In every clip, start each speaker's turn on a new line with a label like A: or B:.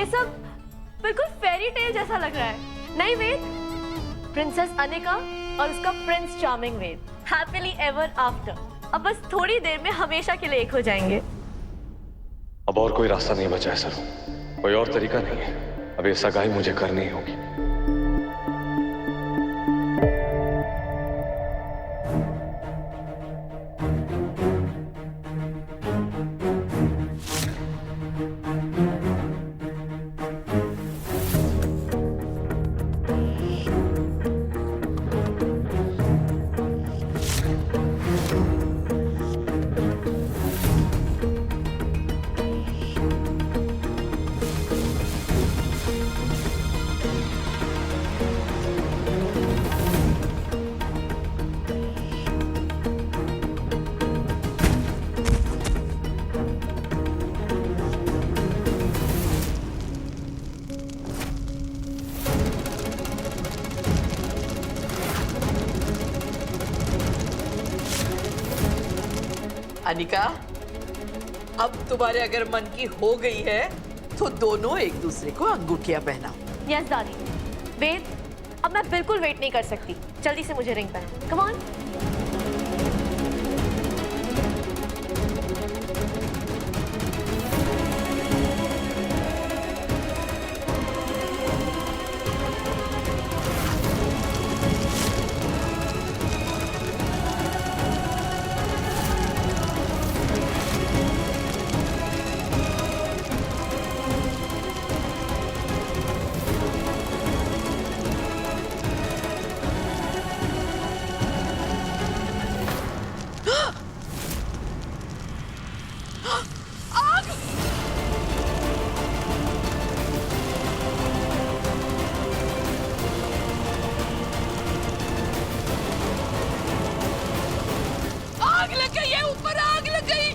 A: ये सब बिल्कुल फेरी टेल जैसा लग रहा है। नहीं वेद, प्रिंसेस अनिका और उसका प्रिंस चार्मिंग वेद हैप्पीली एवर आफ्टर अब बस थोड़ी देर में हमेशा के लिए एक हो जाएंगे।
B: अब और कोई रास्ता नहीं बचा है सर, कोई और तरीका नहीं है। अब ये सगाई मुझे करनी ही होगी।
C: अनिका, अब तुम्हारे अगर मन की हो गई है तो दोनों एक दूसरे को अंगूठियां पहनाओ।
A: यस दादी। वेद, अब मैं बिल्कुल वेट नहीं कर सकती, जल्दी से मुझे रिंग पहनाओ। Come on.
C: आग लग गई है, ऊपर आग लग गई।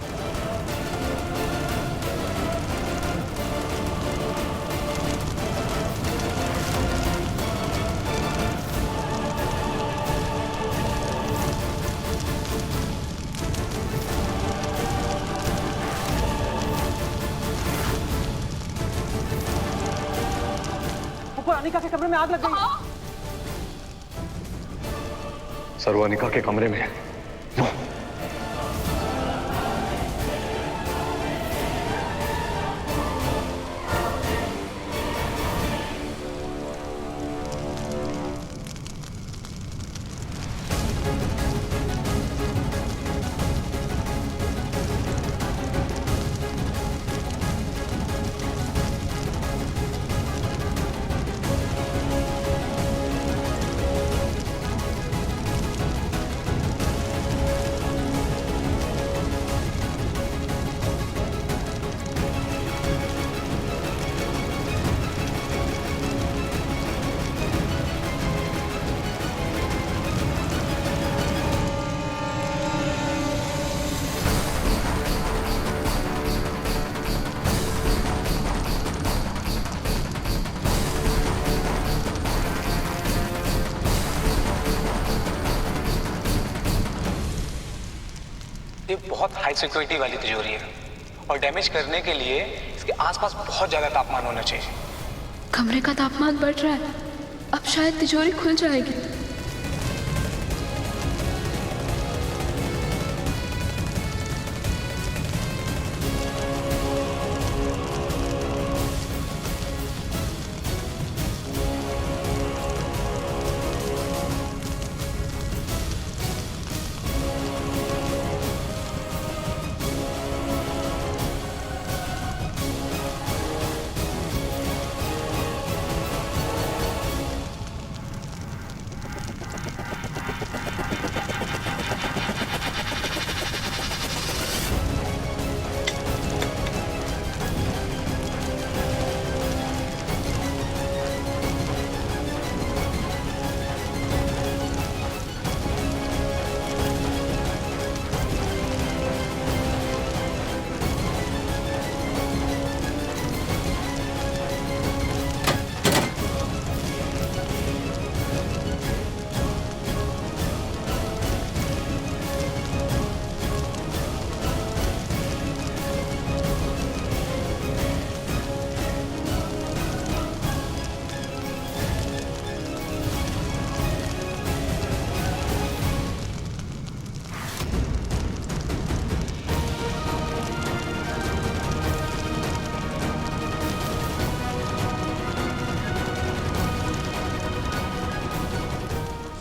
D: ऊपर अनिका के कमरे में आग लग गई।
B: सर वो अनिका के कमरे में है।
E: ये बहुत हाई सिक्योरिटी वाली तिजोरी है और डैमेज करने के लिए इसके आसपास बहुत ज्यादा तापमान होना चाहिए।
F: कमरे का तापमान बढ़ रहा है, अब शायद तिजोरी खुल जाएगी।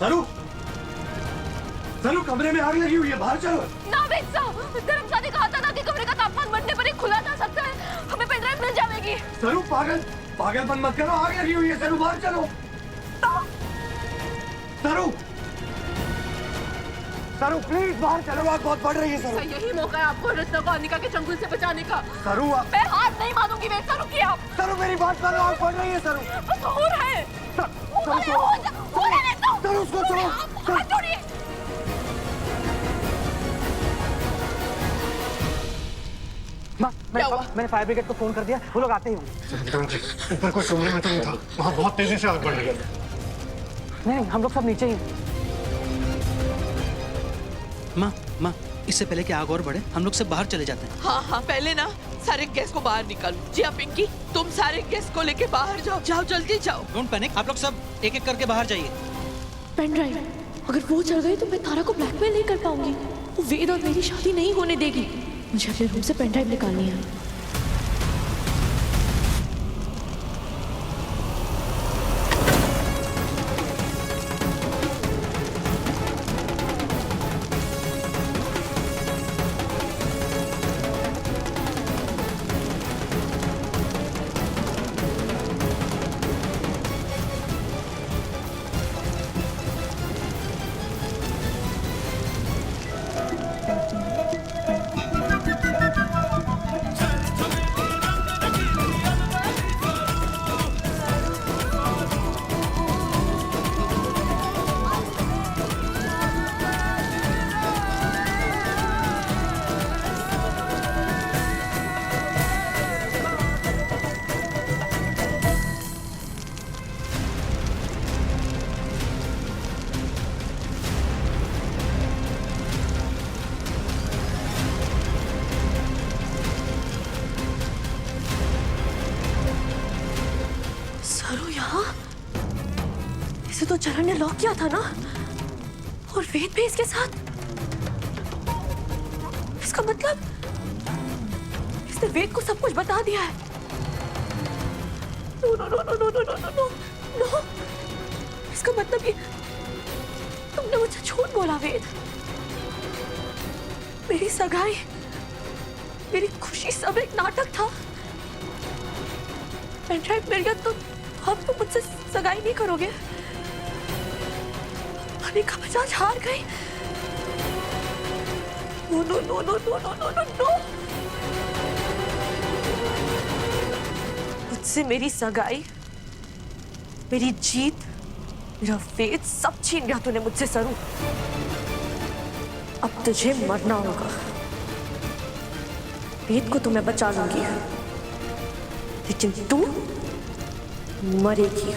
G: सरू, सरू कमरे में आग लगी हुई है, बाहर चलो।
A: ना वेद साहब, धर्मशाला ने कहा था ना कि कमरे का तापमान बढ़ने पर ही खुला जा सकता है। हमें पेन ड्राइव मिल जाएगी।
G: सरू पागलपन मत करो, आग लगी हुई है। सरू बाहर चलो। सरू, सरू प्लीज बाहर चलो, आग बहुत बढ़ रही है। सरू,
C: यही मौका है आपको रत्ना को अनिका के चंगुल से बचाने का।
G: सरू
A: मैं हाथ नहीं मानूंगी वेद साहब, रुकिए आप।
G: सरू मेरी बात मानो, आग बढ़ रही है। सरू,
A: बस हो रहा है।
G: सरू उसको छोड़ो।
A: हाथ छोड़िए।
D: माँ, मैंने फायर ब्रिगेड को फोन कर दिया, वो लोग आते ही होंगे।
G: ऊपर कोई कमरे में तो नहीं था, वहाँ बहुत तेजी से आग बढ़ रही है।
D: नहीं, हम लोग सब नीचे ही हैं।
H: माँ, इससे पहले कि आग और बढ़े, हम लोग सब बाहर चले जाते हैं।
C: हाँ, पहले ना सारे गैस को बाहर निकालो। जी हाँ पिंकी, तुम सारे गैस को लेके बाहर जाओ। जाओ जल्दी जाओ।
H: डोंट पैनिक, आप लोग सब एक एक करके बाहर जाइए।
F: पेन ड्राइव, अगर वो चल गई तो मैं तारा को ब्लैकमेल नहीं कर पाऊंगी। वो वेद और मेरी शादी नहीं होने देगी। मुझे अपने रूम से पेन ड्राइव निकालनी है।
A: सरू यहाँ? इसे तो चरण ने लॉक किया था ना? और वेद भी इसके साथ? इसका मतलब इसने वेद को सब कुछ बता दिया है। No no no no no no no no no no. इसका मतलब ये तुमने मुझसे झूठ बोला वेद। मेरी सगाई, मेरी खुशी सब एक नाटक था। पेन ड्राइव मिल गया तो अब तुम मुझसे सगाई नहीं करोगे? अनिका बजाज हार गई। No no no no no no no no no. मुझसे मेरी सगाई, मेरी जीत, मेरा वेद सब छीन लिया तूने मुझसे सरू। अब तुझे मरना होगा। वेद को तो मैं बचा लूंगी, लेकिन तू मरेगी।